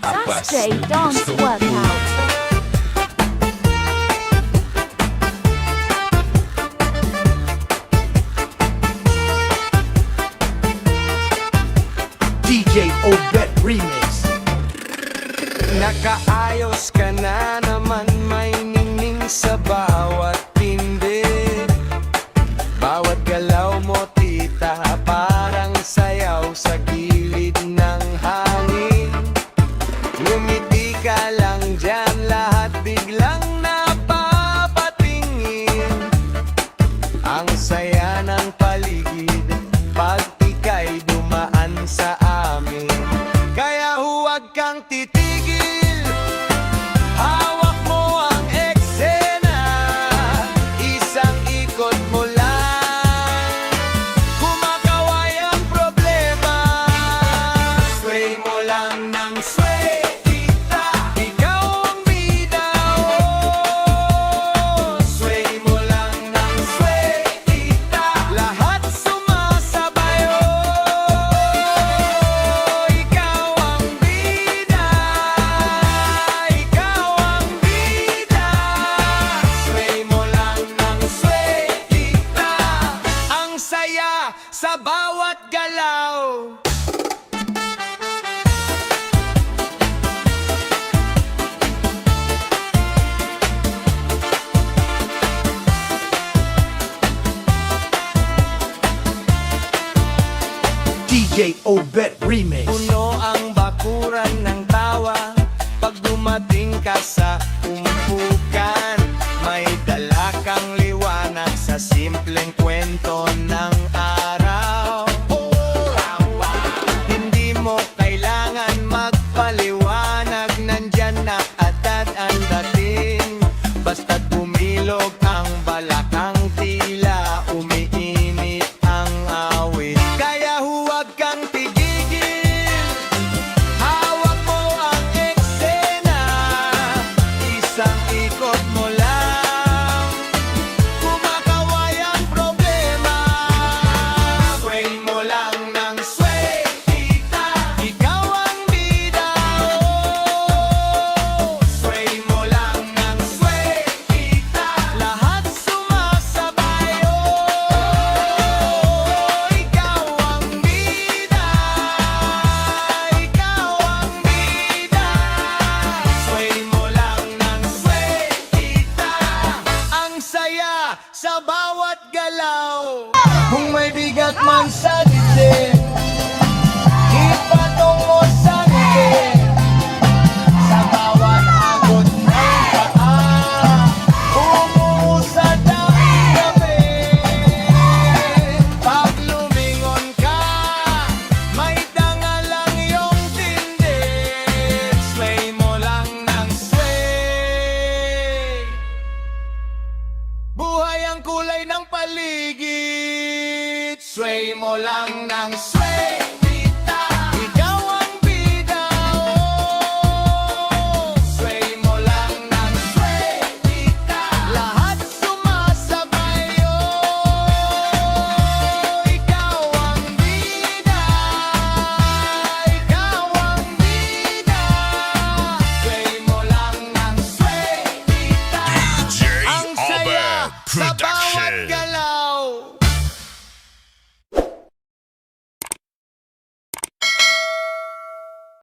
Saturday dance workout. DJ Obet Remix. Nakaayos ka na naman, may ningning sa bawat tindi. Bawat galaw mo tita, parang sayaw sa gilid ng hangin. Ngumiti ka lang dyan, lahat biglang napapatingin. Ang saya ng paligid pag ika'y dumaan sa amin. Kaya huwag kang titigil, hawak mo ang eksena, isang ikot mo lang, kumakaway ang problema. Sway mo lang ng sway, tita, ikaw ang bida, oh. Sway mo lang ng sway, tita, lahat sumasabay, oh. Ikaw ang bida, ikaw ang bida. Sway mo lang ng sway, tita, ang saya sa bawat galaw. DJ Obet Remix. Puno ang bakuran ng tawa pag dumating ka sa umpukan. May dala kang liwanag sa simpleng kwento ng araw. Hindi mo kailangan magpaliwanag, nandyan na agad ang dating. Basta't bumilog ang balakang, tila umiinit ang awit. Kaya huwag kang tigigil, hawak mo ang eksena, isang ikot mo lang, kumakaway ang problema. Sway mo lang ng sway, tita, ikaw ang bida, oh. Sway mo lang ng sway, tita, lahat sumasabay, oh. Ikaw ang bida, ikaw ang bida. Sway mo lang ng sway, tita, ang saya sa bawat galaw. Kung may bigat man sa